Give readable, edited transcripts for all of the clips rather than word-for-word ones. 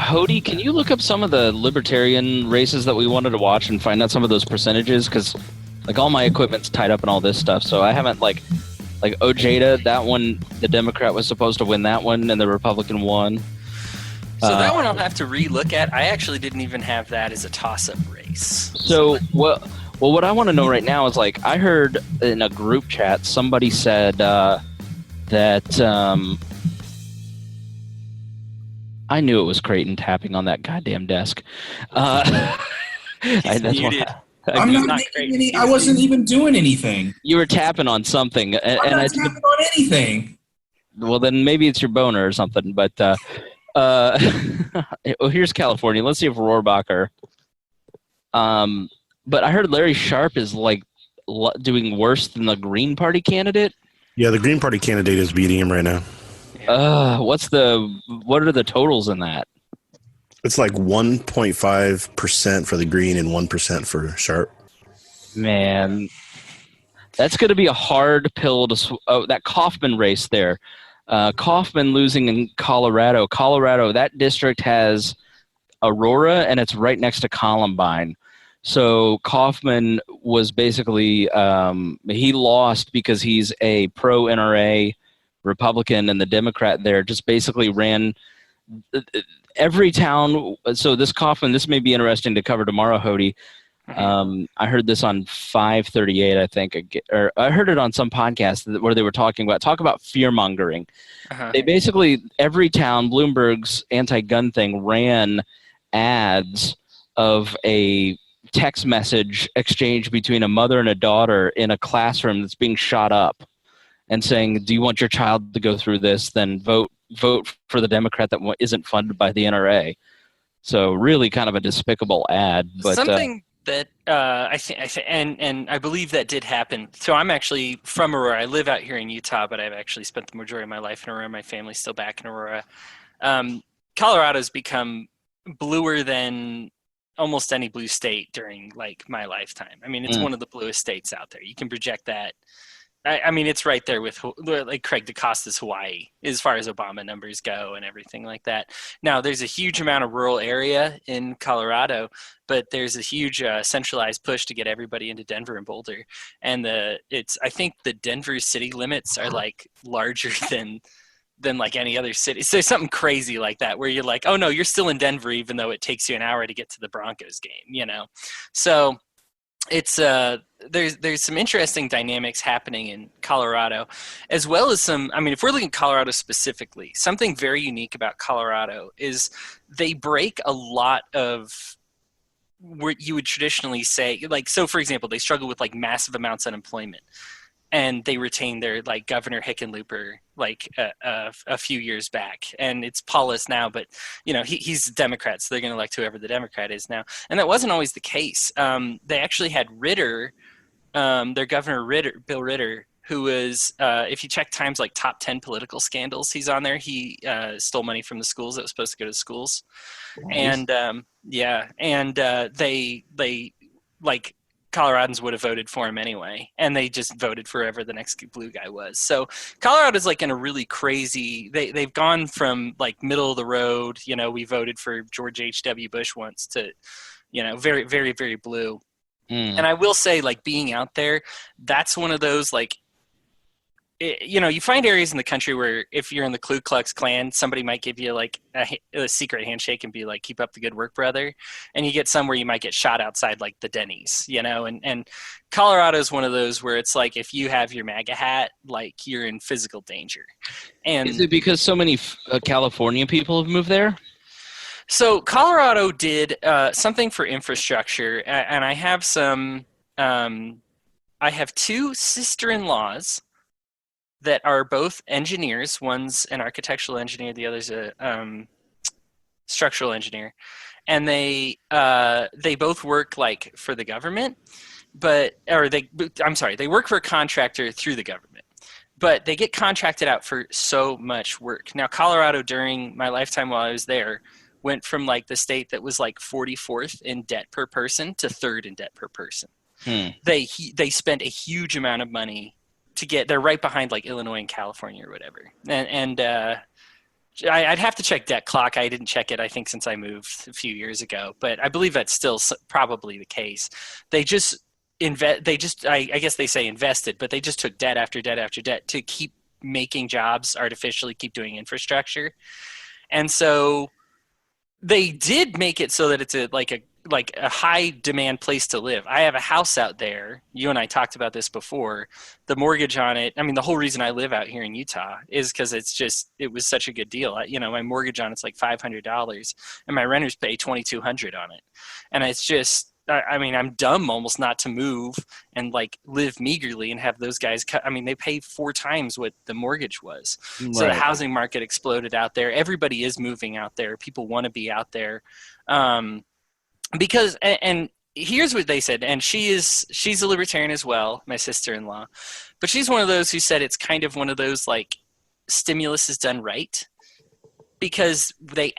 Hodey, can you look up some of the libertarian races that we wanted to watch and find out some of those percentages? Because like all my equipment's tied up in all this stuff, so I haven't like Ojeda, that one, the Democrat was supposed to win that one, and the Republican won. So that one I'll have to re-look at. I actually didn't even have that as a toss-up race. So what I want to know right now is, like, I heard in a group chat somebody said that I knew it was Creighton tapping on that goddamn desk. He's muted. I'm not making any. I wasn't even doing anything. You were tapping on something, I'm not tapping on anything. Well, then maybe it's your boner or something. But well, here's California. Let's see if Rohrabacher. But I heard Larry Sharp is like doing worse than the Green Party candidate. Yeah, the Green Party candidate is beating him right now. What are the totals in that? It's like 1.5% for the Green and 1% for Sharp. Man, that's going to be a hard pill to that Kaufman race there. Kaufman losing in Colorado. Colorado, that district has Aurora, and it's right next to Columbine. So Kaufman was basically he lost because he's a pro-NRA Republican, and the Democrat there just basically ran every town. So this Kaufman, this may be interesting to cover tomorrow, Hodey. I heard this on 538, I think, or I heard it on some podcast where they were talk about fear mongering. They basically, every town, Bloomberg's anti-gun thing ran ads of a text message exchange between a mother and a daughter in a classroom that's being shot up, and saying, do you want your child to go through this? Then vote for the Democrat that isn't funded by the NRA. So really kind of a despicable ad. But something that I think, and I believe that did happen. So I'm actually from Aurora. I live out here in Utah, but I've actually spent the majority of my life in Aurora. My family's still back in Aurora. Colorado's become bluer than almost any blue state during like my lifetime. I mean, it's one of the bluest states out there. You can project that. I mean, it's right there with like Craig DaCosta's Hawaii as far as Obama numbers go and everything like that. Now, there's a huge amount of rural area in Colorado, but there's a huge centralized push to get everybody into Denver and Boulder. And I think the Denver city limits are like larger than like any other city. So there's something crazy like that where you're like, oh no, you're still in Denver even though it takes you an hour to get to the Broncos game, you know? So it's there's some interesting dynamics happening in Colorado, as well as some, I mean, if we're looking at Colorado specifically, something very unique about Colorado is they break a lot of what you would traditionally say, like, so for example, they struggle with like massive amounts of unemployment, and they retain their like Governor Hickenlooper like a few years back, and it's Paulus now, but you know he's a Democrat, so they're going to elect whoever the Democrat is now, and that wasn't always the case. They actually had Ritter, their Governor Bill Ritter, who was if you check Times like top 10 political scandals, he's on there. He stole money from the schools that was supposed to go to schools, nice. And they like. Coloradans would have voted for him anyway, and they just voted for whoever the next blue guy was. So Colorado's like in a really crazy, they've gone from like middle of the road, you know, we voted for George H.W. Bush once, to, you know, very, very, very blue. And I will say, like, being out there, that's one of those, like, you know, you find areas in the country where if you're in the Ku Klux Klan, somebody might give you like a secret handshake and be like, keep up the good work, brother. And you get some where you might get shot outside like the Denny's, you know, and Colorado is one of those where it's like, if you have your MAGA hat, like you're in physical danger. And is it because so many California people have moved there? So Colorado did something for infrastructure, and I have some, I have two sister-in-laws that are both engineers. One's an architectural engineer, the other's a structural engineer, and they both work like for the government, they work for a contractor through the government, but they get contracted out for so much work. Now, Colorado during my lifetime while I was there went from like the state that was like 44th in debt per person to 3rd in debt per person. They spent a huge amount of money to get, they're right behind like Illinois and California or whatever. And I'd have to check debt clock. I didn't check it, I think, since I moved a few years ago, but I believe that's still probably the case. They just I guess they say invested, but they just took debt after debt after debt to keep making jobs artificially, keep doing infrastructure. And so they did make it so that it's like a high demand place to live. I have a house out there. You and I talked about this before. The mortgage on it, I mean, the whole reason I live out here in Utah is because it was such a good deal. My mortgage on it's like $500 and my renters pay $2,200 on it. And it's just, I mean, I'm dumb almost not to move and like live meagerly and have those guys cut. I mean, they pay 4 times what the mortgage was. Right. So the housing market exploded out there. Everybody is moving out there. People want to be out there. Because and here's what they said, and she's a libertarian as well, my sister-in-law, but she's one of those who said it's kind of one of those like stimulus is done right, because they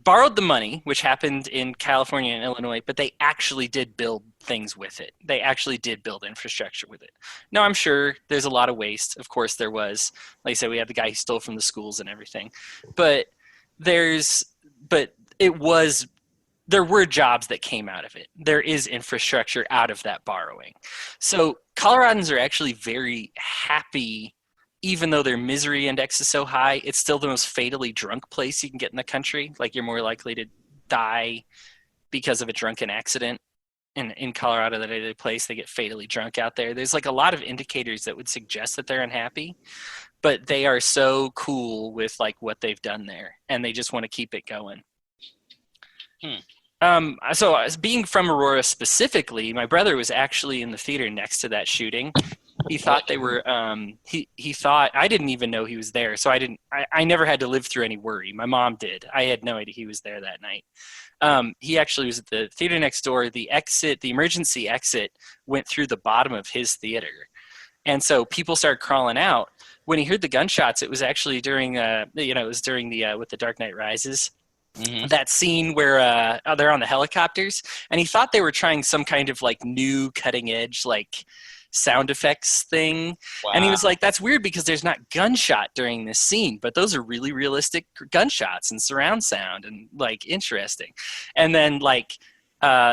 borrowed the money, which happened in California and Illinois, but they actually did build things with it. They actually did build infrastructure with it. Now, I'm sure there's a lot of waste. Of course there was. Like I said, we had the guy who stole from the schools and everything, but there were jobs that came out of it. There is infrastructure out of that borrowing. So Coloradans are actually very happy, even though their misery index is so high. It's still the most fatally drunk place you can get in the country. Like, you're more likely to die because of a drunken accident in Colorado than any other place. They get fatally drunk out there. There's like a lot of indicators that would suggest that they're unhappy, but they are so cool with like what they've done there, and they just want to keep it going. So as being from Aurora specifically, my brother was actually in the theater next to that shooting. He thought they were, he thought, I didn't even know he was there. So I never had to live through any worry. My mom did. I had no idea he was there that night. He actually was at the theater next door. The emergency exit went through the bottom of his theater. And so people started crawling out. When he heard the gunshots, it was actually during, with The Dark Knight Rises. Mm-hmm. That scene where they're on the helicopters, and he thought they were trying some kind of like new cutting edge like sound effects thing. Wow. And he was like, that's weird because there's not gunshot during this scene, but those are really realistic gunshots and surround sound and like interesting. And then like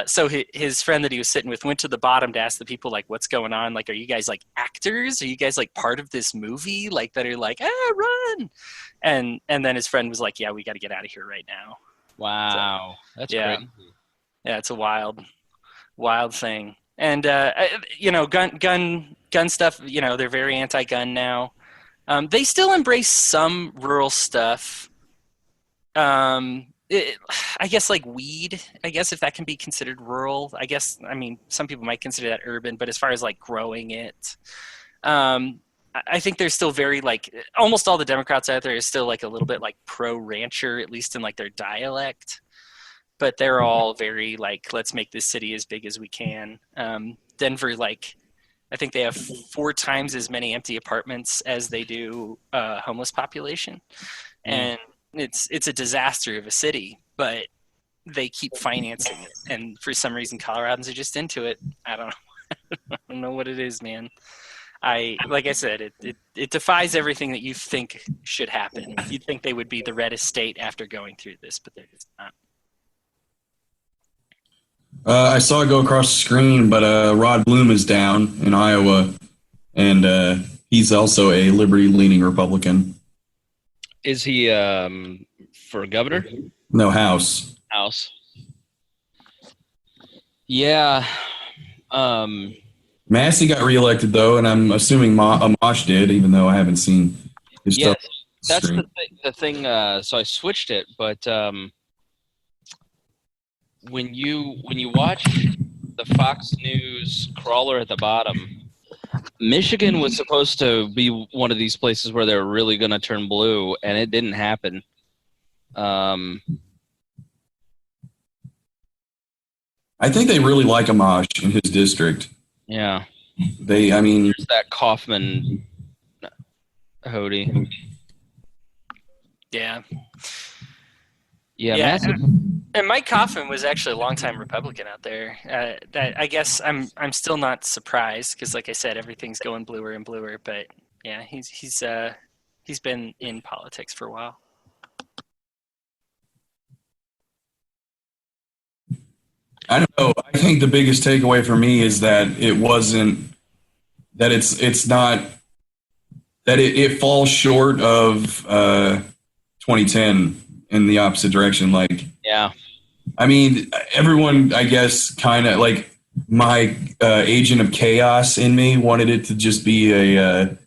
so his friend that he was sitting with went to the bottom to ask the people like, what's going on? Like, are you guys like actors? Are you guys like part of this movie? Like, that are like, run. And then his friend was like, yeah, we got to get out of here right now. Wow. So, that's crazy. Yeah, it's a wild thing. And, gun stuff, they're very anti-gun now. They still embrace some rural stuff. I guess like weed, I guess if that can be considered rural, I mean, some people might consider that urban, but as far as like growing it, I think there's still very like, almost all the Democrats out there is still like a little bit like pro-rancher, at least in like their dialect, but they're all very like, let's make this city as big as we can. Denver, like, I think they have 4 times as many empty apartments as they do homeless population. And it's a disaster of a city, but they keep financing it. And for some reason, Coloradans are just into it. I don't know. I don't know what it is, man. Like I said, it defies everything that you think should happen. You'd think they would be the reddest state after going through this, but they're just not. I saw it go across the screen, but Rod Bloom is down in Iowa, and he's also a liberty-leaning Republican. Is he for governor? No, House. House. Yeah. Massey got reelected, though, and I'm assuming Amash did, even though I haven't seen his stuff. That's the thing. So I switched it, but when you watch the Fox News crawler at the bottom, Michigan was supposed to be one of these places where they're really going to turn blue, and it didn't happen. I think they really like Amash in his district. Yeah. There's that Kaufman Hodey. Yeah. Yeah. And Mike Coffin was actually a longtime Republican out there. I guess I'm still not surprised because, like I said, everything's going bluer and bluer. But yeah, he's He's been in politics for a while. I don't know. I think the biggest takeaway for me is that it falls short of 2010 in the opposite direction. Like, Yeah. I mean, everyone, I guess, kind of like my agent of chaos in me wanted it to just be the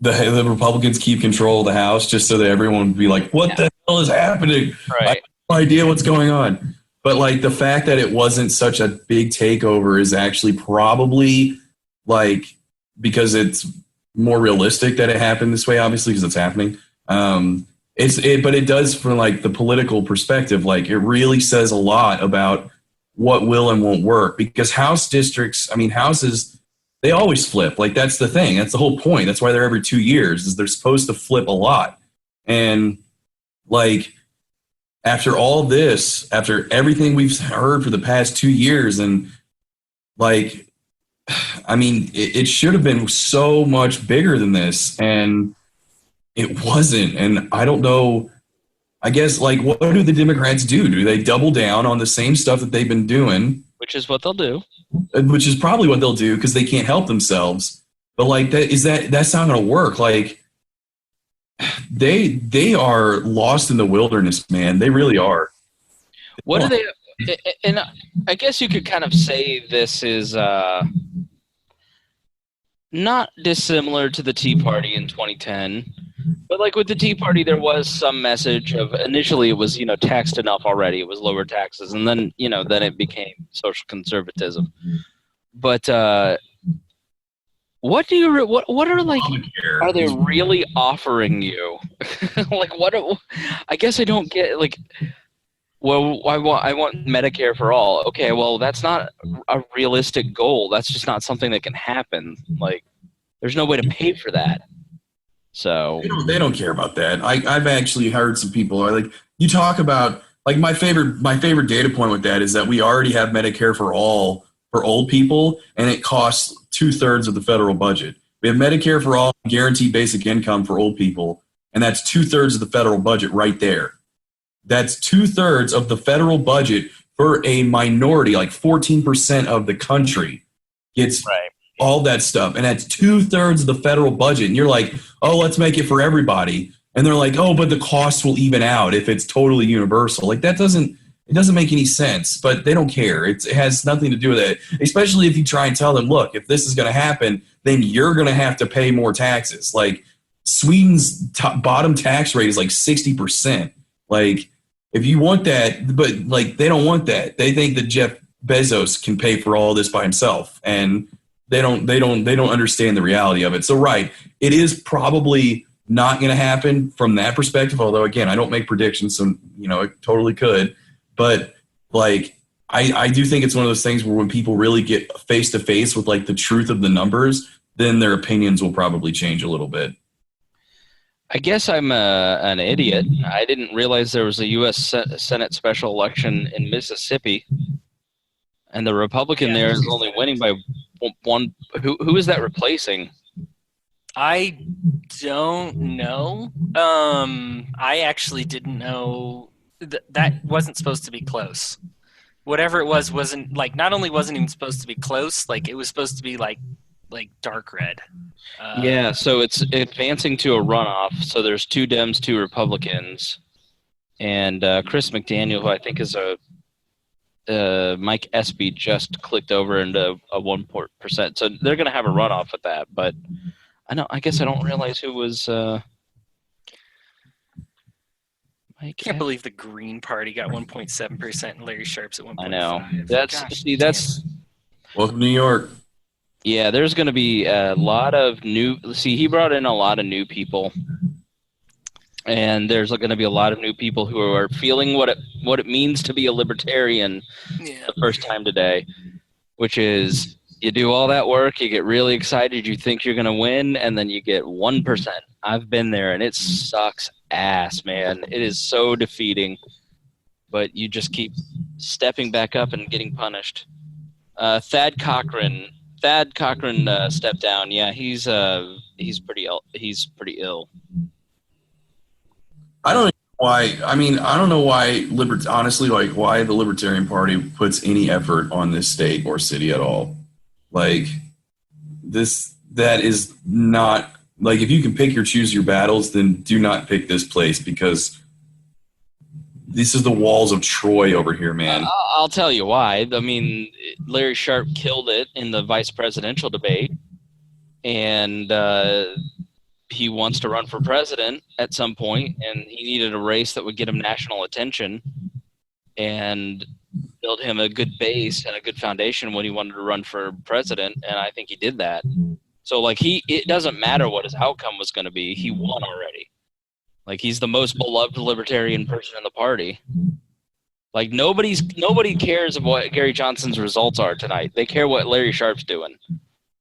Republicans keep control of the House just so that everyone would be like, what the hell is happening? I Right. have no idea what's going on. But like the fact that it wasn't such a big takeover is actually probably like because it's more realistic that it happened this way, obviously, because it's happening. But it does from like the political perspective, like it really says a lot about what will and won't work because houses, they always flip. Like that's the thing. That's the whole point. That's why they're every 2 years is they're supposed to flip a lot. And like after all this, after everything we've heard for the past 2 years and like, I mean, it should have been so much bigger than this. And it wasn't. And I don't know. I guess, like, what do the Democrats do? Do they double down on the same stuff that they've been doing? Which is what they'll do. Which is probably what they'll do because they can't help themselves. But, like, that's not going to work. Like, they are lost in the wilderness, man. They really are. What do they – and I guess you could kind of say this is not dissimilar to the Tea Party in 2010. But like with the Tea Party, there was some message of initially it was, taxed enough already. It was lower taxes. And then, then it became social conservatism. But what are like, are they really offering you? Like I guess I don't get like, well, I want Medicare for all. Okay, well, that's not a realistic goal. That's just not something that can happen. Like, there's no way to pay for that. So they don't care about that. I've actually heard some people are like, you talk about like my favorite data point with that is that we already have Medicare for all for old people, and it costs 2/3 of the federal budget. We have Medicare for all, guaranteed basic income for old people, and that's 2/3 of the federal budget right there. That's 2/3 of the federal budget for a minority, like 14% of the country gets all that stuff. And that's 2/3 of the federal budget. And you're like, oh, let's make it for everybody. And they're like, oh, but the costs will even out if it's totally universal. Like it doesn't make any sense, but they don't care. It has nothing to do with it, especially if you try and tell them, look, if this is going to happen, then you're going to have to pay more taxes. Like Sweden's bottom tax rate is like 60%. Like if you want that, but like they don't want that. They think that Jeff Bezos can pay for all this by himself. And they don't understand the reality of it. So right, it is probably not going to happen from that perspective. Although again, I don't make predictions, so it totally could. But like, I do think it's one of those things where when people really get face to face with like the truth of the numbers, then their opinions will probably change a little bit. I guess I'm an idiot. I didn't realize there was a U.S. Senate special election in Mississippi, and the Republican there is only winning by one. Who is that replacing? I don't know. I actually didn't know that wasn't supposed to be close. Whatever it wasn't like. Not only wasn't even supposed to be close, like it was supposed to be like dark red. Yeah, so it's advancing to a runoff. So there's 2 Dems, 2 Republicans, and Chris McDaniel, who I think is Mike Espy, just clicked over into a 1%. So they're going to have a runoff at that. But I guess I don't realize who was. I can't believe the Green Party got 1.7% and Larry Sharp's at 1.5. I know. That's welcome to New York. Yeah, there's going to be a lot of new. See, he brought in a lot of new people, and there's going to be a lot of new people who are feeling what it means to be a libertarian the first time today, which is you do all that work, you get really excited, you think you're going to win, and then you get 1%. I've been there, and it sucks ass, man. It is so defeating, but you just keep stepping back up and getting punished. Thad Thad Cochran stepped down. Yeah, he's pretty ill. He's pretty ill. I don't know why. I mean, I don't know why honestly, like why the Libertarian Party puts any effort on this state or city at all. Like that is not like if you can pick or choose your battles, then do not pick this place because this is the walls of Troy over here, man. I'll tell you why. I mean, Larry Sharp killed it in the vice presidential debate, and he wants to run for president at some point, and he needed a race that would get him national attention and build him a good base and a good foundation when he wanted to run for president, and I think he did that. So, like, it doesn't matter what his outcome was going to be. He won already. Like, he's the most beloved libertarian person in the party. Like, nobody cares of what Gary Johnson's results are tonight. They care what Larry Sharp's doing.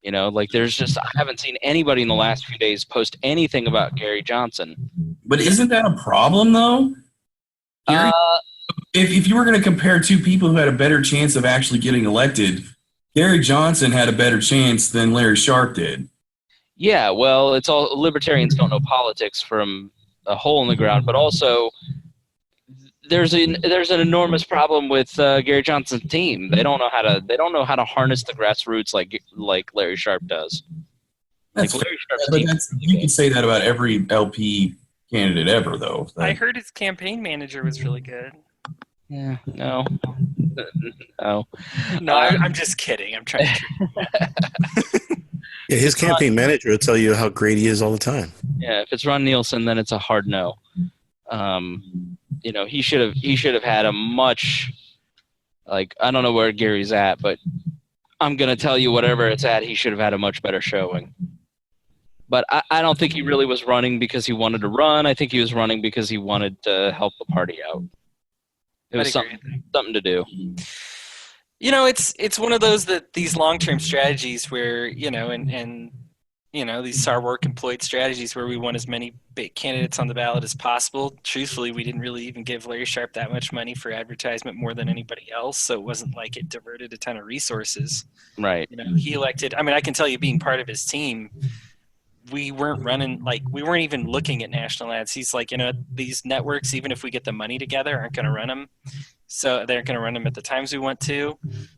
You know, like, I haven't seen anybody in the last few days post anything about Gary Johnson. But isn't that a problem, though? Gary, if you were going to compare two people who had a better chance of actually getting elected, Gary Johnson had a better chance than Larry Sharp did. Yeah, well, it's all libertarians don't know politics from a hole in the ground, but also there's an enormous problem with Gary Johnson's team. They don't know how to harness the grassroots like Larry Sharp does. You can say that about every LP candidate ever, though. I heard his campaign manager was really good. Yeah, no. No, I'm just kidding. I'm trying to. Yeah, his campaign manager will tell you how great he is all the time. Yeah, if it's Ron Nielsen, then it's a hard no. You know, he should have had a much, like, I don't know where Gary's at, but I'm gonna tell you whatever it's at, he should have had a much better showing. But I don't think he really was running because he wanted to run. I think he was running because he wanted to help the party out. It was something to do. You know, it's one of these long-term strategies where, you know, and you know, these our work employed strategies where we want as many big candidates on the ballot as possible. Truthfully, we didn't really even give Larry Sharp that much money for advertisement more than anybody else, so it wasn't like it diverted a ton of resources. Right. You know, he elected, I mean, I can tell you being part of his team, we weren't even looking at national ads. He's like, you know, these networks, even if we get the money together, aren't going to run them. So they're going to run them at the times we want to.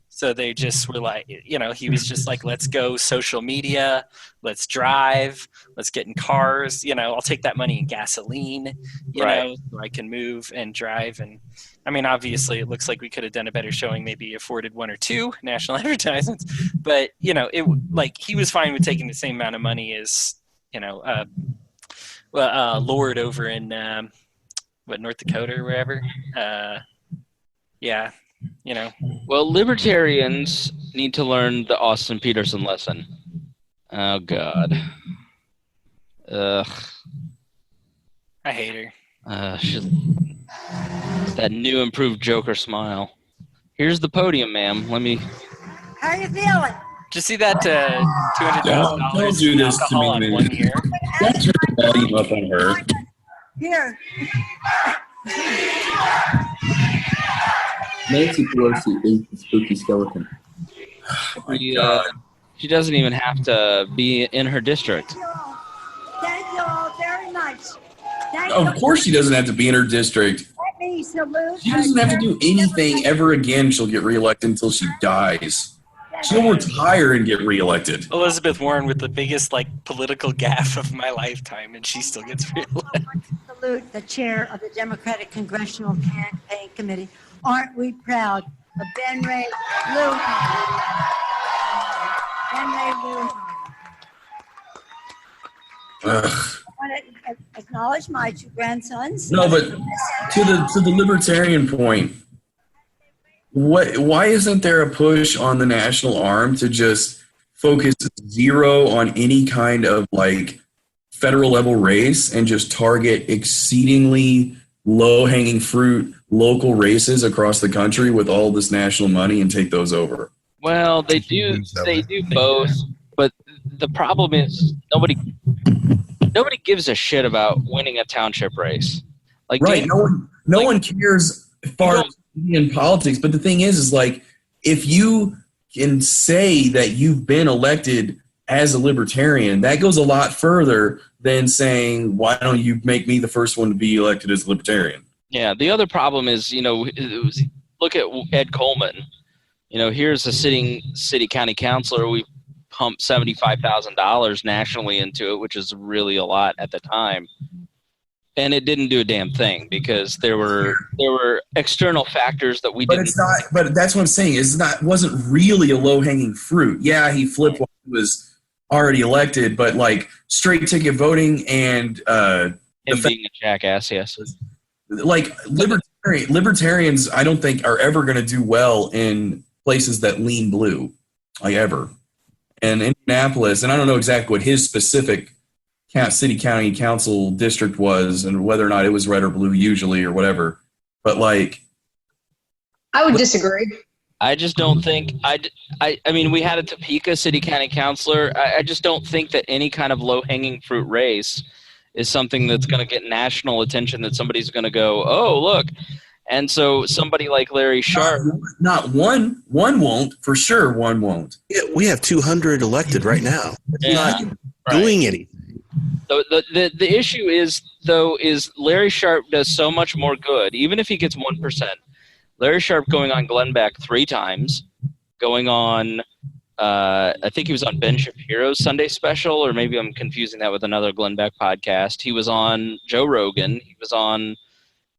So they just were like, you know, he was just like, let's go social media, let's drive, let's get in cars. You know, I'll take that money in gasoline, you know, so I can move and drive. And I mean, obviously it looks like we could have done a better showing, maybe afforded one or two national advertisements, but you know, it like he was fine with taking the same amount of money as, you know, Lord over in North Dakota or wherever. Yeah, you know. Well, libertarians need to learn the Austin Peterson lesson. Oh God. Ugh. I hate her. That new improved Joker smile. Here's the podium, ma'am. Let me. How you feeling? Did you see that $200,000 Don't do this to me, on man. 1 year? Don't turn the volume up on her. Here. Nancy Pelosi ate the spooky skeleton. She doesn't even have to be in her district. Thank you all very much. Of course she doesn't have to be in her district. Let me salute. She doesn't have to do anything ever again. She'll get reelected until she dies. She'll retire and get reelected. Elizabeth Warren with the biggest political gaffe of my lifetime, and she still gets reelected. Salute the chair of the Democratic Congressional Campaign Committee. Aren't we proud of Ben Ray Lujan? Ben Ray Lujan. I want to acknowledge my two grandsons. No, but to the libertarian point, why isn't there a push on the national arm to just focus zero on any kind of federal level race and just target exceedingly low-hanging fruit local races across the country with all this national money and take those over? Well, they do both, but the problem is nobody gives a shit about winning a township race. Right, no one cares as far as in politics, but the thing is if you can say that you've been elected as a libertarian, that goes a lot further than saying, why don't you make me the first one to be elected as a libertarian? Yeah, the other problem is, look at Ed Coleman. Here's a sitting city county councilor. We pumped $75,000 nationally into it, which is really a lot at the time. And it didn't do a damn thing because there were external factors that we didn't. But it's not. But that's what I'm saying. Wasn't really a low hanging fruit. Yeah, he flipped while he was already elected, but like straight ticket voting and him being a jackass. Yes. Like libertarians, I don't think are ever going to do well in places that lean blue, like ever. And Indianapolis, and I don't know exactly what his specific city county council district was and whether or not it was red or blue usually or whatever, but like I would disagree. I just don't think I mean we had a Topeka city county councilor. I just don't think that any kind of low hanging fruit race is something that's going to get national attention, that somebody's going to go, oh look. And so somebody like Larry Sharp, not one won't, for sure one won't. Yeah, we have 200 elected right now. Yeah, not doing anything. The issue is Larry Sharp does so much more good, even if he gets 1%. Larry Sharp going on Glenn Beck 3 times, going on, I think he was on Ben Shapiro's Sunday special, or maybe I'm confusing that with another Glenn Beck podcast. He was on Joe Rogan. He was on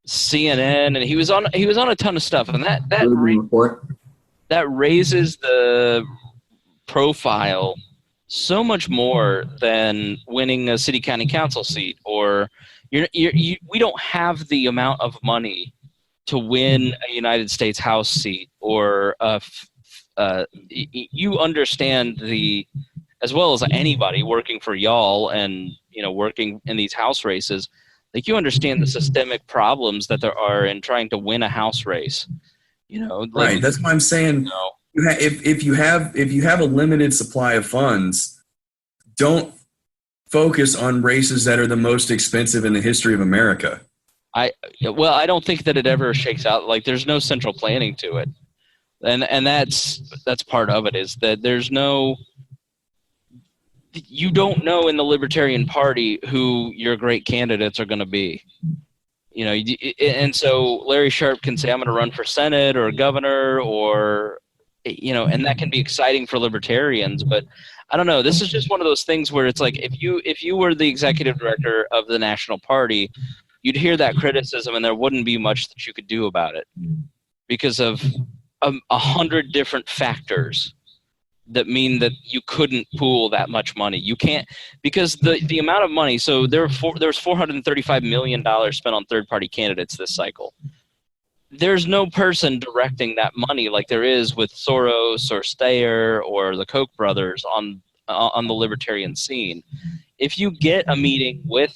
CNN, and he was on a ton of stuff, and that raises the profile so much more than winning a city county council seat, or we don't have the amount of money to win a United States House seat, or you understand as well as anybody working for y'all and working in these House races, like you understand the systemic problems that there are in trying to win a House race. Right. That's why I'm saying. If you have a limited supply of funds, don't focus on races that are the most expensive in the history of America. I don't think that it ever shakes out. Like there's no central planning to it, and that's part of it, is that you don't know in the Libertarian Party who your great candidates are going to be. And so Larry Sharp can say, I'm going to run for Senate or governor, or and that can be exciting for libertarians, but I don't know. This is just one of those things where it's like if you were the executive director of the national party, you'd hear that criticism and there wouldn't be much that you could do about it because of 100 different factors that mean that you couldn't pool that much money. You can't, because the amount of money. So there was $435 million spent on third-party candidates this cycle. There's no person directing that money like there is with Soros or Steyer or the Koch brothers on the libertarian scene. If you get a meeting with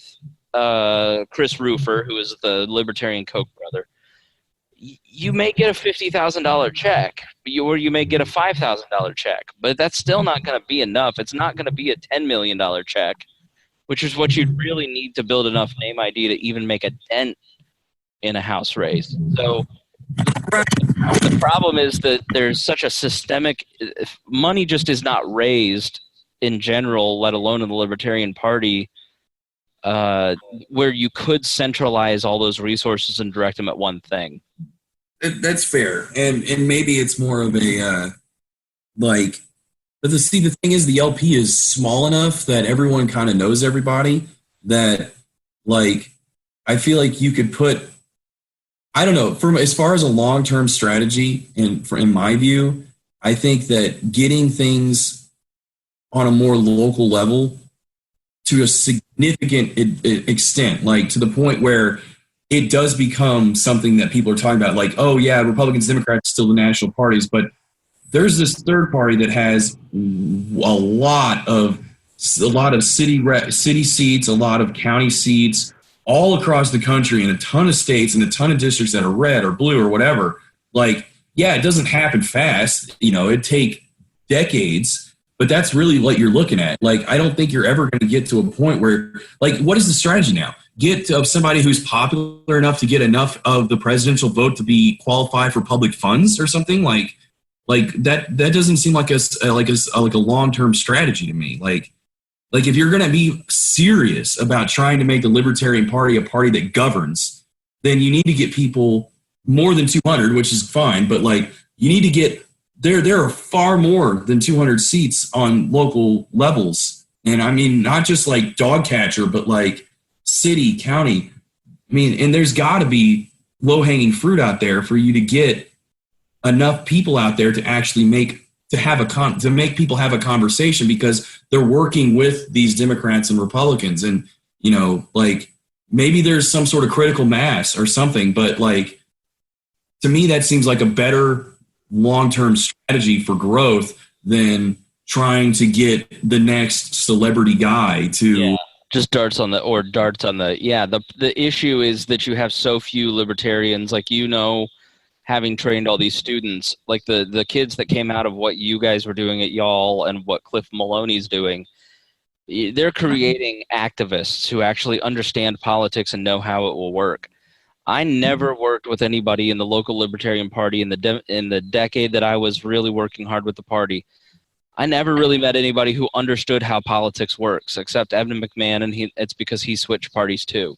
Chris Roofer, who is the libertarian Koch brother, you may get a $50,000 check, or you may get a $5,000 check, but that's still not going to be enough. It's not going to be a $10 million check, which is what you'd really need to build enough name ID to even make a dent in a House race. So the problem is that there's such a systemic money just is not raised in general, let alone in the Libertarian Party, where you could centralize all those resources and direct them at one thing. That's fair, and maybe it's more of a but the thing is, the LP is small enough that everyone kind of knows everybody. That I feel like you could put, I don't know, from as far as a long-term strategy, in my view, I think that getting things on a more local level to a significant extent, to the point where it does become something that people are talking about, oh yeah, Republicans, Democrats, still the national parties, but there's this third party that has a lot of city seats, a lot of county seats, all across the country, in a ton of states and a ton of districts that are red or blue or whatever. Yeah, it doesn't happen fast. It'd take decades, but that's really what you're looking at. I don't think you're ever going to get to a point where, what is the strategy now? Get somebody who's popular enough to get enough of the presidential vote to be qualified for public funds or something? Like that doesn't seem like a long-term strategy to me. Like if you're going to be serious about trying to make the Libertarian Party a party that governs, then you need to get people more than 200, which is fine, but like you need to get there are far more than 200 seats on local levels. And I mean, not just like dog catcher, but like city, county. I mean, and there's got to be low-hanging fruit out there for you to get enough people out there to actually make people have a conversation, because they're working with these Democrats and Republicans, and like maybe there's some sort of critical mass or something, but like to me that seems like a better long-term strategy for growth than trying to get the next celebrity guy to just darts on the the issue is that you have so few libertarians, like having trained all these students, like the kids that came out of what you guys were doing at y'all and what Cliff Maloney's doing, they're creating activists who actually understand politics and know how it will work. I never worked with anybody in the local Libertarian Party in the decade that I was really working hard with the party. I never really met anybody who understood how politics works, except Evan McMahon, and it's because he switched parties too.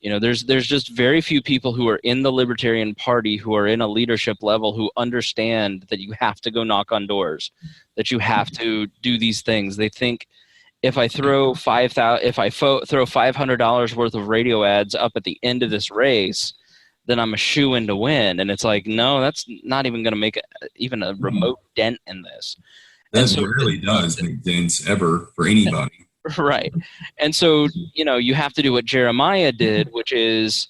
There's just very few people who are in the Libertarian Party who are in a leadership level who understand that you have to go knock on doors, that you have to do these things. They think if I throw $500 worth of radio ads up at the end of this race, then I'm a shoo-in to win. And it's like, no, that's not even going to make even a remote dent in this. That rarely does make dents ever for anybody. Right. And so, you have to do what Jeremiah did, which is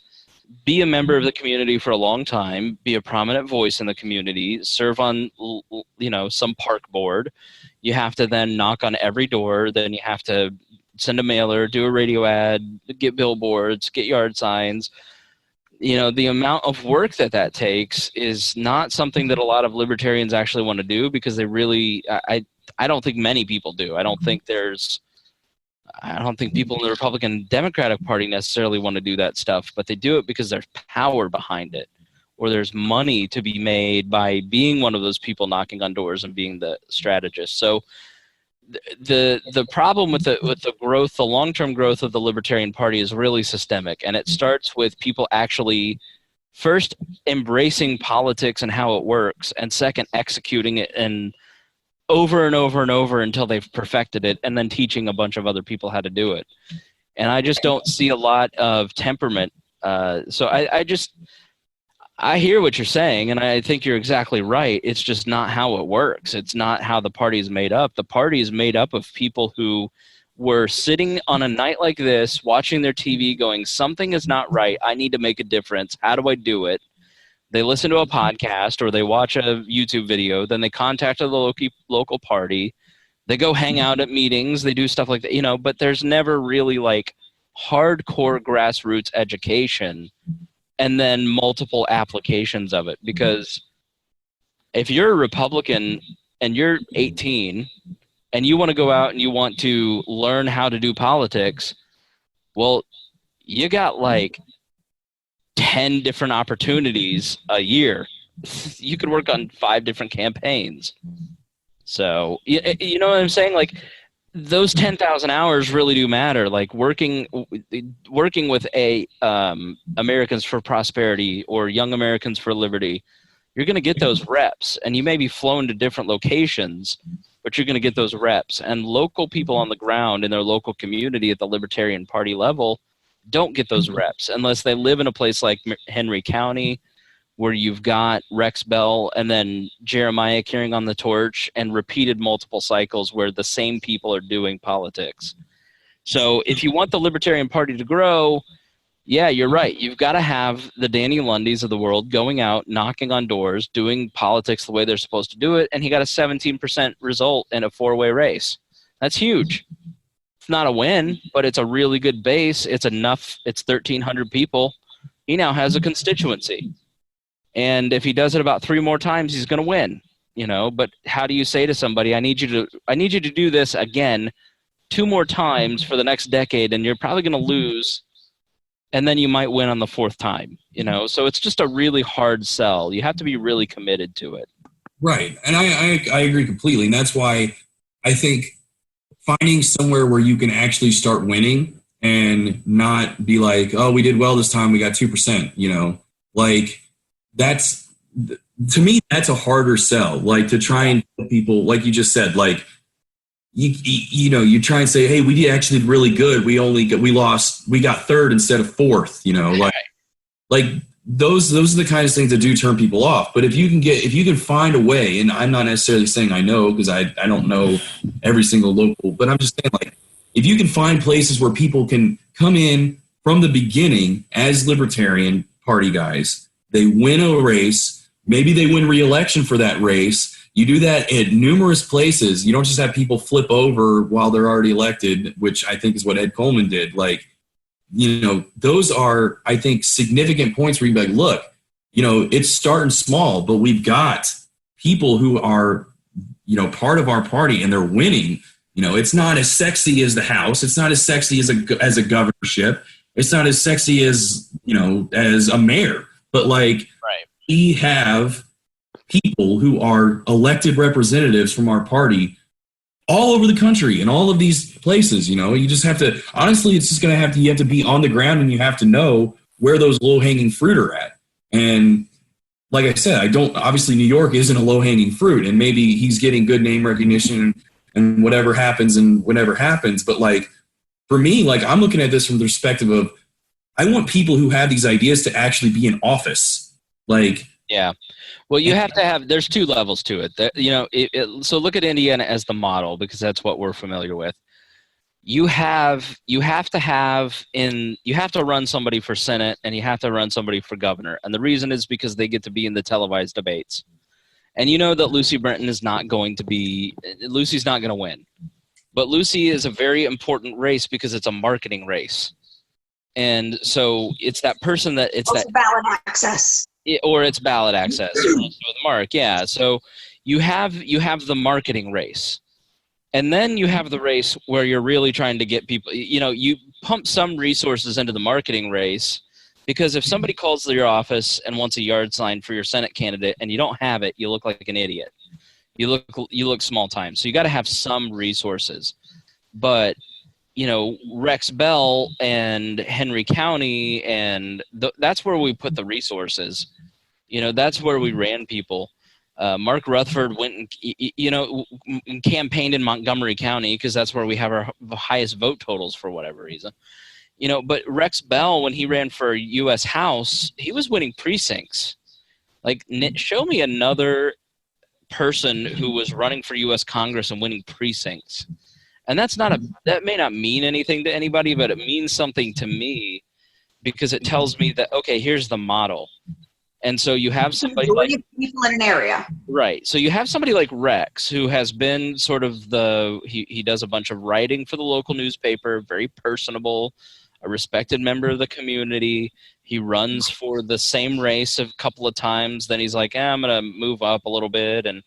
be a member of the community for a long time, be a prominent voice in the community, serve on, some park board. You have to then knock on every door. Then you have to send a mailer, do a radio ad, get billboards, get yard signs. The amount of work that takes is not something that a lot of libertarians actually want to do, because they really, I don't think many people do. I don't think people in the Republican Democratic Party necessarily want to do that stuff, but they do it because there's power behind it, or there's money to be made by being one of those people knocking on doors and being the strategist. So the problem with the growth, the long-term growth of the Libertarian Party is really systemic, and it starts with people actually first embracing politics and how it works, and second executing it and over and over and over until they've perfected it, and then teaching a bunch of other people how to do it. And I just don't see a lot of temperament. So I hear what you're saying, and I think you're exactly right. It's just not how it works. It's not how the party is made up. The party is made up of people who were sitting on a night like this, watching their TV going, something is not right. I need to make a difference. How do I do it? They listen to a podcast or they watch a YouTube video. Then they contact the local party. They go hang out at meetings. They do stuff like that, but there's never really like hardcore grassroots education and then multiple applications of it. Because if you're a Republican and you're 18 and you want to go out and you want to learn how to do politics, well, you got like 10 different opportunities a year. You could work on 5 different campaigns. So, you know what I'm saying? Like, those 10,000 hours really do matter. Like working with Americans for Prosperity or Young Americans for Liberty, you're going to get those reps, and you may be flown to different locations, but you're going to get those reps. And local people on the ground in their local community at the Libertarian Party level don't get those reps unless they live in a place like Henry County, where you've got Rex Bell and then Jeremiah carrying on the torch, and repeated multiple cycles where the same people are doing politics. So if you want the Libertarian Party to grow, yeah, you're right. You've got to have the Danny Lundys of the world going out, knocking on doors, doing politics the way they're supposed to do it, and he got a 17% result in a 4-way race. That's huge. It's not a win, but it's a really good base. It's enough. It's 1,300 people. He now has a constituency. And if he does it about 3 more times, he's going to win, But how do you say to somebody, I need you to do this again 2 more times for the next decade, and you're probably going to lose, and then you might win on the 4th time, So it's just a really hard sell. You have to be really committed to it. Right. And I agree completely. And that's why I think finding somewhere where you can actually start winning and not be like, oh, we did well this time, we got 2%, like that's, to me, that's a harder sell. Like to try and tell people, like you just said, like, you try and say, hey, we actually did really good. We got third instead of fourth, like those are the kinds of things that do turn people off. But if you can find a way, and I'm not necessarily saying I know, because I don't know every single local, but I'm just saying, like, if you can find places where people can come in from the beginning as Libertarian Party guys, they win a race, maybe they win re-election for that race. You do that at numerous places. You don't just have people flip over while they're already elected, which I think is what Ed Coleman did. Like, those are, I think, significant points where you can be like, look, it's starting small, but we've got people who are, part of our party and they're winning. It's not as sexy as the House. It's not as sexy as a governorship. It's not as sexy as, as a mayor. But like, right. We have people who are elected representatives from our party all over the country in all of these places. You just have to, honestly, it's just going to have to, you have to be on the ground and you have to know where those low hanging fruit are at. And like I said, obviously New York isn't a low hanging fruit, and maybe he's getting good name recognition and whatever happens and whatever happens. But like, for me, like, I'm looking at this from the perspective of, I want people who have these ideas to actually be in office. Like, yeah. Well, you have to have, there's two levels to it. So look at Indiana as the model, because that's what we're familiar with. You have to run somebody for Senate, and you have to run somebody for governor. And the reason is because they get to be in the televised debates. And you know that Lucy Brenton Lucy's not going to win. But Lucy is a very important race because it's a marketing race. And so it's that person that it's that ballot access. It's ballot access with Mark. Yeah. So you have the marketing race. And then you have the race where you're really trying to get people, you pump some resources into the marketing race, because if somebody calls your office and wants a yard sign for your Senate candidate and you don't have it, you look like an idiot. You look small time. So you got to have some resources. But, Rex Bell and Henry County, and that's where we put the resources. That's where we ran people. Mark Rutherford went and, campaigned in Montgomery County because that's where we have our highest vote totals for whatever reason. But Rex Bell, when he ran for U.S. House, he was winning precincts. Like, show me another person who was running for U.S. Congress and winning precincts. And that may not mean anything to anybody, but it means something to me, because it tells me that, okay, here's the model. And so you have somebody like people in an area, right? So you have somebody like Rex, who has been sort of he does a bunch of writing for the local newspaper, very personable, a respected member of the community. He runs for the same race a couple of times. Then he's like, I'm going to move up a little bit, and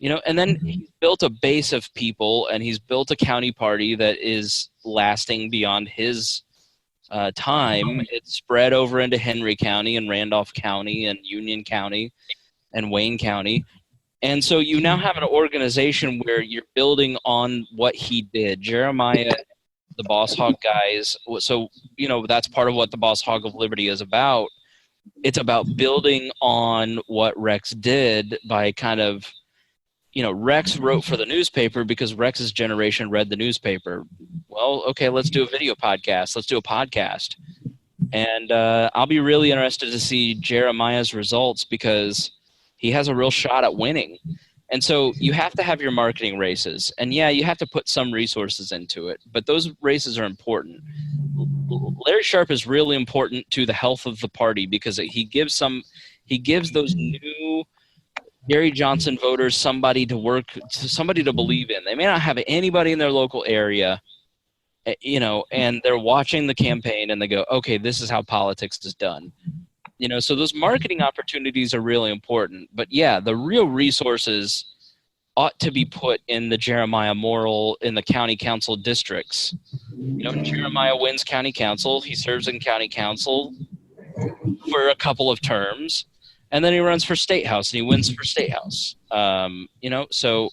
and then he's built a base of people, and he's built a county party that is lasting beyond his time. It's spread over into Henry County and Randolph County and Union County and Wayne County. And so you now have an organization where you're building on what he did. Jeremiah, the Boss Hog guys. So, that's part of what the Boss Hog of Liberty is about. It's about building on what Rex did by kind of, Rex wrote for the newspaper because Rex's generation read the newspaper. Well, okay, let's do a video podcast. Let's do a podcast. And I'll be really interested to see Jeremiah's results, because he has a real shot at winning. And so you have to have your marketing races. And yeah, you have to put some resources into it, but those races are important. Larry Sharpe is really important to the health of the party, because he gives those new Gary Johnson voters somebody to believe in. They may not have anybody in their local area, and they're watching the campaign and they go, okay, this is how politics is done. So those marketing opportunities are really important. But yeah, the real resources ought to be put in the Jeremiah Morrill, in the county council districts. Jeremiah wins county council. He serves in county council for a couple of terms. and then he runs for state house and he wins for state house. So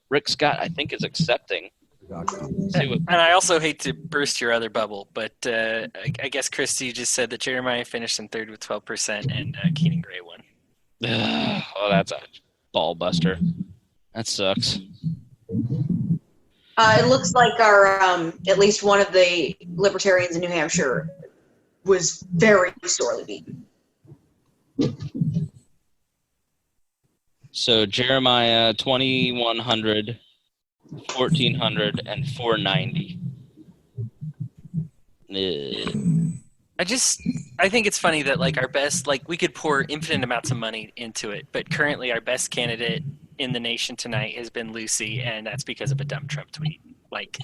Rick Scott, I think, is accepting. And I also hate to burst your other bubble, but I guess Christy just said that Jeremiah finished in third with 12% and Keenan Gray won. Oh, that's a ball buster. That sucks. It looks like our at least one of the Libertarians in New Hampshire was very sorely beaten. So Jeremiah 2,100, 1,400, and 490. I think it's funny that like our best, like we could pour infinite amounts of money into it, but currently our best candidate in the nation tonight has been Lucy, and that's because of a dumb Trump tweet. Like,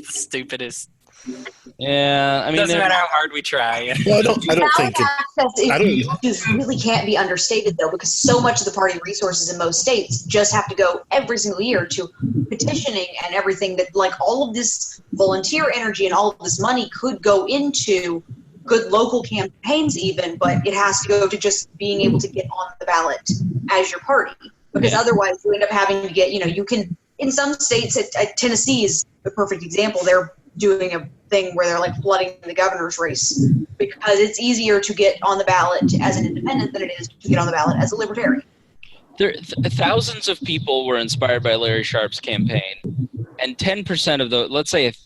stupidest. Yeah, I mean, doesn't matter how hard we try. Well, I don't think It really can't be understated though, because so much of the party resources in most states just have to go every single year to petitioning and everything. That like all of this volunteer energy and all of this money could go into good local campaigns even, but it has to go to just being able to get on the ballot as your party, because otherwise you end up having to get, you can, in some states, Tennessee is the perfect example. They're doing a thing where they're like flooding the governor's race because it's easier to get on the ballot as an independent than it is to get on the ballot as a libertarian. Thousands of people were inspired by Larry Sharp's campaign, and 10% of the, let's say if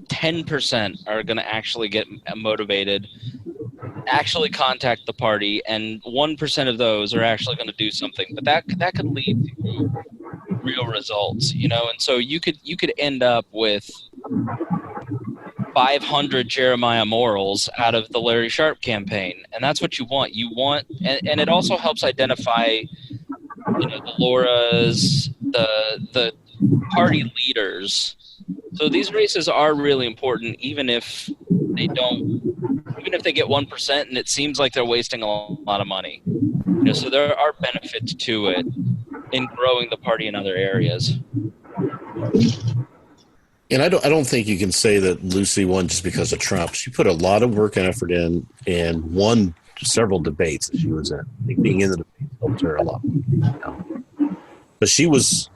10% are going to actually get motivated, actually contact the party, and 1% of those are actually going to do something. But that could lead to real results, and so you could end up with 500 Jeremiah morals out of the Larry Sharp campaign, and that's what you want. And it also helps identify, the Lauras, the party leaders. So these races are really important, even if they get 1%, and it seems like they're wasting a lot of money. So there are benefits to it in growing the party in other areas. And I don't think you can say that Lucy won just because of Trump. She put a lot of work and effort in and won several debates that she was in. I think being in the debate helped her a lot. But she was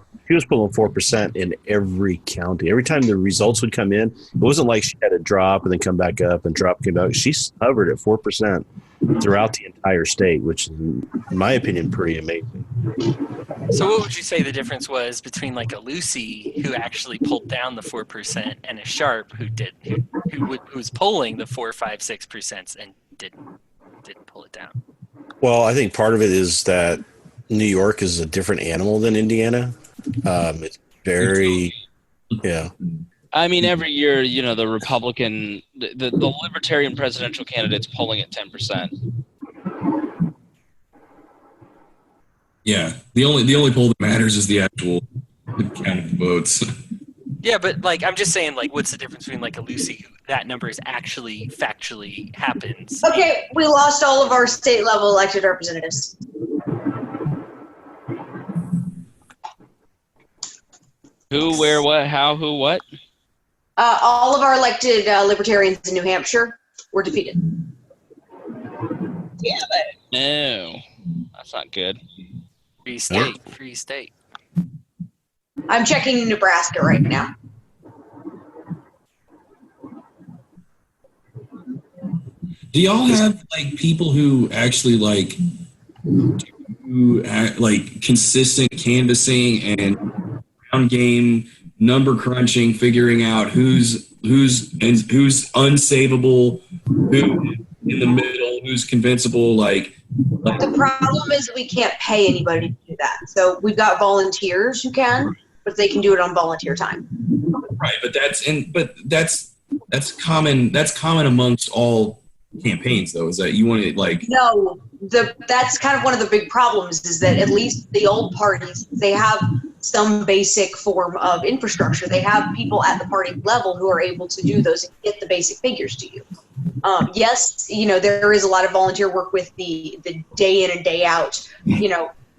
pulling 4% in every county. Every time the results would come in, it wasn't like she had to drop and then come back up and drop, come back. She hovered at 4% throughout the entire state, which is, in my opinion, pretty amazing. So what would you say the difference was between like a Lucy who actually pulled down the 4% and a Sharp who was polling the 4, 5, 6% and didn't pull it down? Well, I think part of it is that New York is a different animal than Indiana. It's very, yeah. I mean, every year, the Republican, the Libertarian presidential candidate's polling at 10%. Yeah, the only poll that matters is the actual count of votes. Yeah, but like I'm just saying, like, what's the difference between like a Lucy, that number is actually factually happens? Okay, we lost all of our state level elected representatives. Who, where, what, how, who, what? All of our elected libertarians in New Hampshire were defeated. Yeah, but No, that's not good. Free state. I'm checking Nebraska right now. Do y'all have like people who actually do consistent canvassing and ground game, number crunching, figuring out who's unsavable, who in the middle, who's convincible, The problem is we can't pay anybody to do that. So we've got volunteers who can, but they can do it on volunteer time. right? But that's common. That's common amongst all campaigns, though. Is that you want to No, that's kind of one of the big problems is that at least the old parties, they have some basic form of infrastructure. They have people at the party level who are able to do those and get the basic figures to you. Yes, there is a lot of volunteer work with the day in and day out,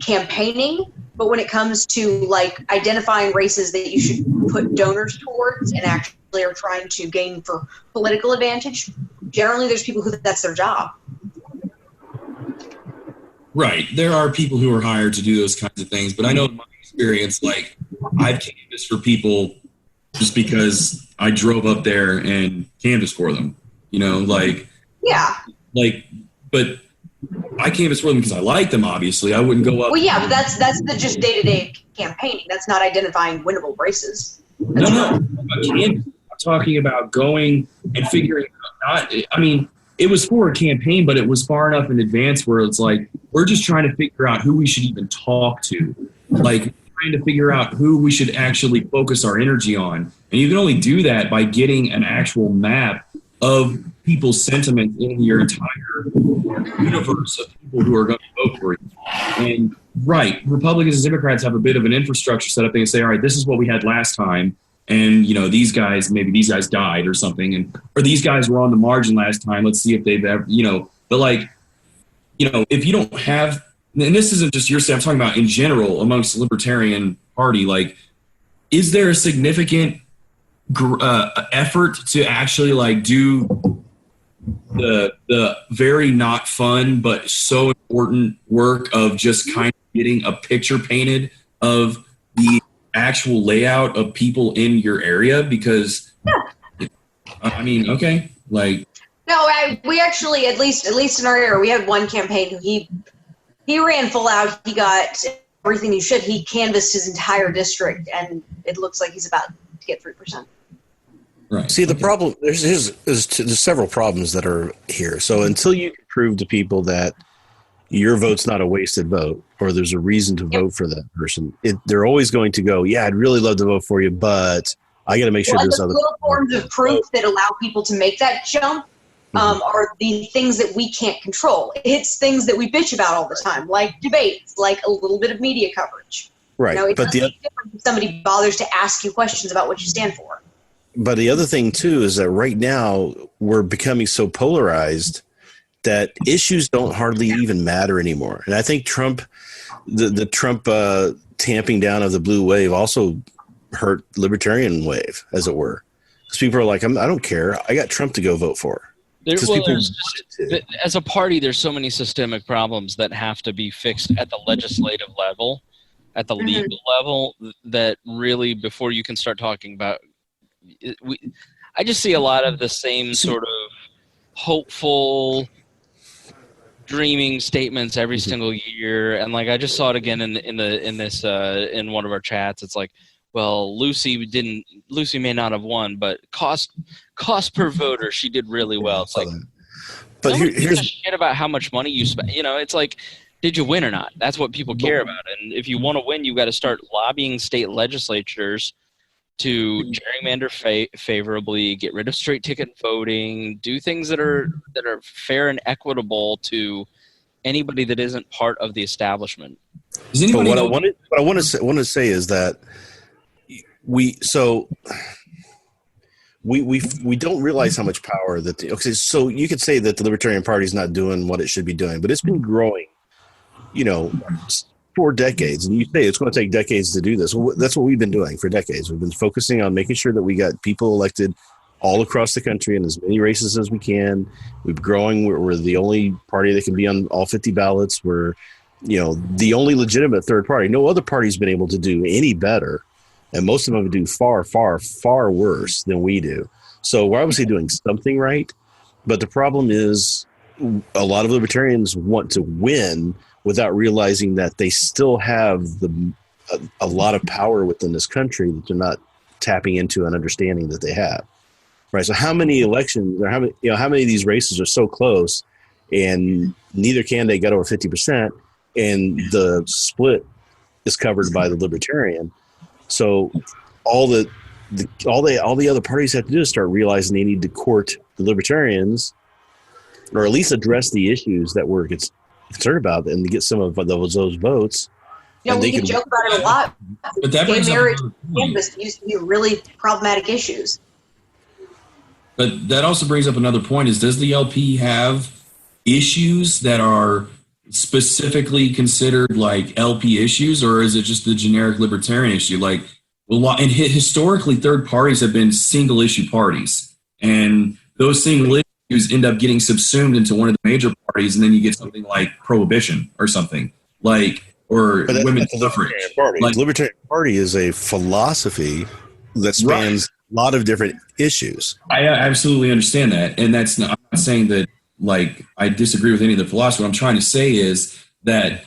campaigning. But when it comes to identifying races that you should put donors towards and actually are trying to gain for political advantage, generally there's people who that's their job. Right. There are people who are hired to do those kinds of things, but I know in my experience, like I've canvassed for people just because I drove up there and canvassed for them. You know, like but I canvassed for them because I like them. Obviously, I wouldn't go up. Well, yeah, but that's the just day-to-day campaigning. That's not identifying winnable races. No. I'm talking about going and figuring out. I mean, it was for a campaign, but it was far enough in advance where it's like we're just trying to figure out who we should even talk to, like trying to figure out who we should actually focus our energy on. And you can only do that by getting an actual map of people's sentiments in your entire universe of people who are going to vote for you. And right, Republicans and Democrats have a bit of an infrastructure set up. They can say, all right, this is what we had last time. And, you know, maybe these guys died or something. Or these guys were on the margin last time. Let's see if they've ever, you know. But, like, you know, if you don't have, and this isn't just your state, I'm talking about in general amongst the Libertarian Party, like, is there a significant effort to actually, like, do the very not fun but so important work of just kind of getting a picture painted of the actual layout of people in your area? Because I mean, okay, like we actually at least in our area we had one campaign. He ran full out. He got everything he should. He canvassed his entire district, and it looks like he's about to get 3%. Right. See, the problem there's several problems that are here. So until you can prove to people that your vote's not a wasted vote, or there's a reason to vote for that person, they're always going to go, yeah, I'd really love to vote for you, but I got to make sure there's other little forms of proof that allow people to make that jump are the things that we can't control. It's things that we bitch about all the time, like debates, like a little bit of media coverage. Right. You know, it's different if somebody bothers to ask you questions about what you stand for. But the other thing, too, is that right now we're becoming so polarized that issues don't hardly even matter anymore. And I think the Trump tamping down of the blue wave also hurt libertarian wave, as it were. Because people are like, I don't care. I got Trump to go vote for. As a party, there's so many systemic problems that have to be fixed at the legislative level, at the legal level, that really, before you can start talking about I just see a lot of the same sort of hopeful, dreaming statements every single year, and like I just saw it again in one of our chats. It's like, well, Lucy may not have won, but cost per voter, she did really well. It's like, but here's a shit about how much money you spent. You know, it's like, did you win or not? That's what people care about. And if you want to win, you got to start lobbying state legislatures to gerrymander favorably, get rid of straight ticket voting, do things that are fair and equitable to anybody that isn't part of the establishment. But what I want to say is that we don't realize how much power that so you could say that the Libertarian Party is not doing what it should be doing, but it's been growing, you know, for decades, and you say it's going to take decades to do this. Well, that's what we've been doing for decades. We've been focusing on making sure that we got people elected all across the country in as many races as we can. We're growing. We're the only party that can be on all 50 ballots. We're, you know, the only legitimate third party. No other party's been able to do any better, and most of them do far, far, far worse than we do. So we're obviously doing something right, but the problem is a lot of libertarians want to win without realizing that they still have a lot of power within this country that they're not tapping into and understanding that they have. Right. So how many elections or how many of these races are so close and neither candidate got over 50% and the split is covered by the Libertarian. So all the other parties have to do is start realizing they need to court the Libertarians, or at least address the issues that we're concerned about, and to get some of those votes. You know, we can joke about it a lot. But that gay marriage canvas used to be really problematic issues. But that also brings up another point: is does the LP have issues that are specifically considered like LP issues, or is it just the generic libertarian issue? Like, well, and historically, third parties have been single issue parties, and those single issues issues end up getting subsumed into one of the major parties, and then you get something like prohibition or something or women's suffrage. The Libertarian Party is a philosophy that spans a lot of different issues. I absolutely understand that, and I'm not saying that I disagree with any of the philosophy. What I'm trying to say is that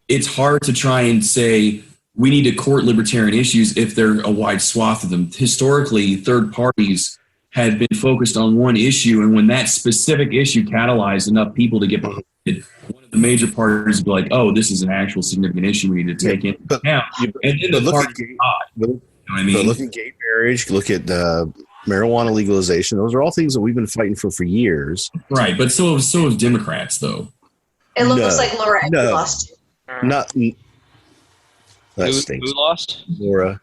it's hard to try and say we need to court libertarian issues if there are a wide swath of them. Historically, third parties had been focused on one issue, and when that specific issue catalyzed enough people to get behind it, one of the major parties would be like, "Oh, this is an actual significant issue we need to take into account." And then the parties look at gay marriage, look at marijuana legalization. Those are all things that we've been fighting for years. Right, but so have Democrats, though. It looks like Laura lost. Not who lost? Laura.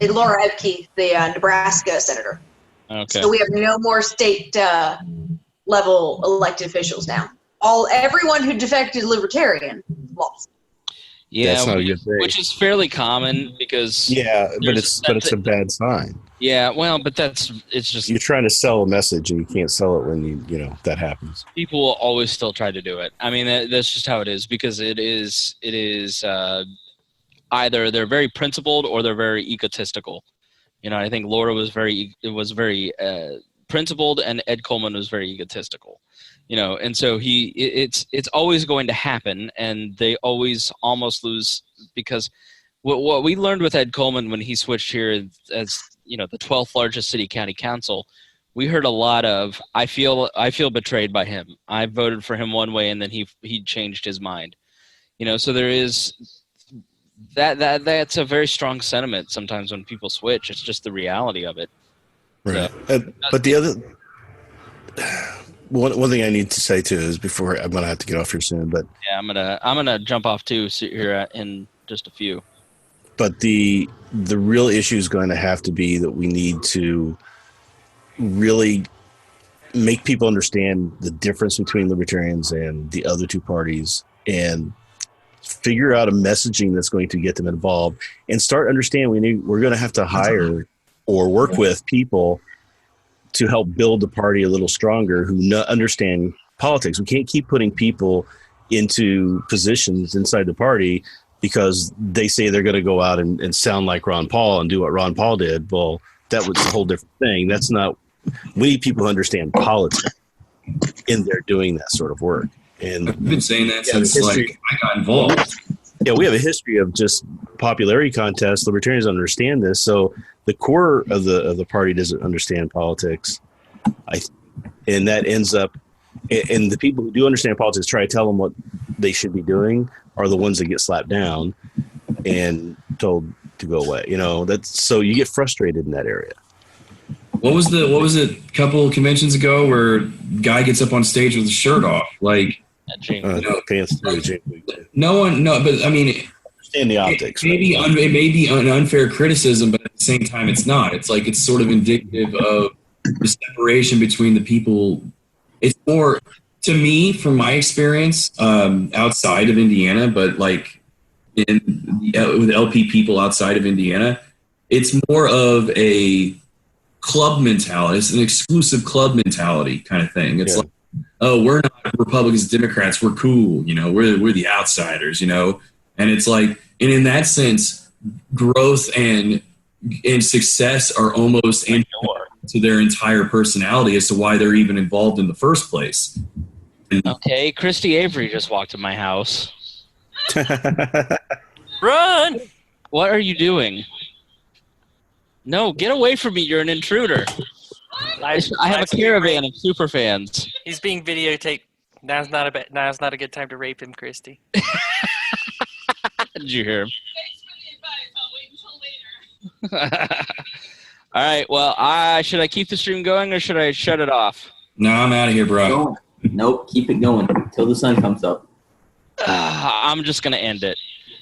Laura Ebke, the Nebraska senator. Okay. So we have no more state level elected officials now. Everyone who defected Libertarian lost. Yeah, that's not a good thing. Which is fairly common because but it's a bad sign. Yeah, well, but it's just you're trying to sell a message and you can't sell it when you that happens. People will always still try to do it. I mean, that's just how it is because it is either they're very principled or they're very egotistical. I think Laura was very principled and Ed Coleman was very egotistical. And so it's always going to happen, and they always almost lose because what we learned with Ed Coleman when he switched here as the 12th largest city county council, we heard a lot of I feel betrayed by him. I voted for him one way and then he changed his mind. So there is that's a very strong sentiment sometimes when people switch. It's just the reality of it. Right. So, but the other one thing I need to say too is before I'm gonna have to get off here soon, but yeah, I'm gonna jump off too here in just a few. But the real issue is going to have to be that we need to really make people understand the difference between Libertarians and the other two parties and figure out a messaging that's going to get them involved and start understanding we're going to have to hire or work with people to help build the party a little stronger who understand politics. We can't keep putting people into positions inside the party because they say they're going to go out and sound like Ron Paul and do what Ron Paul did. Well, that was a whole different thing. That's not, we need people who understand politics in there doing that sort of work. And I've been saying that since I got involved. Yeah, we have a history of just popularity contests. Libertarians understand this. So the core of the party doesn't understand politics. And that ends up, and the people who do understand politics try to tell them what they should be doing are the ones that get slapped down and told to go away. That's so you get frustrated in that area. What was it a couple conventions ago where guy gets up on stage with his shirt off? Pants too. But I mean, understand the optics. It may be an unfair criticism, but at the same time, it's not. It's it's sort of indicative of the separation between the people. It's more, to me, from my experience, outside of Indiana, but with LP people outside of Indiana, it's more of a club mentality. It's an exclusive club mentality kind of thing. It's we're not Republicans, Democrats. We're cool. We're the outsiders. And it's and in that sense, growth and success are almost to their entire personality as to why they're even involved in the first place. Okay, Christy Avery just walked in my house. Run! What are you doing? No, get away from me. You're an intruder. I have a caravan of super fans. He's being videotaped. Now's not a good time to rape him, Christy. Did you hear him? All right. Well, should I keep the stream going or should I shut it off? No, I'm out of here, bro. Nope, keep it going until the sun comes up. I'm just gonna end it.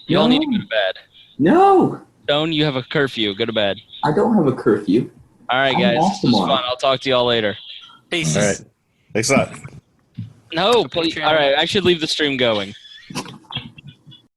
You all need to go to bed. No. Stone, you have a curfew. Go to bed. I don't have a curfew. All right, guys. This was fun. I'll talk to y'all later. Peace. All right. Thanks a lot. No, please. All right. I should leave the stream going.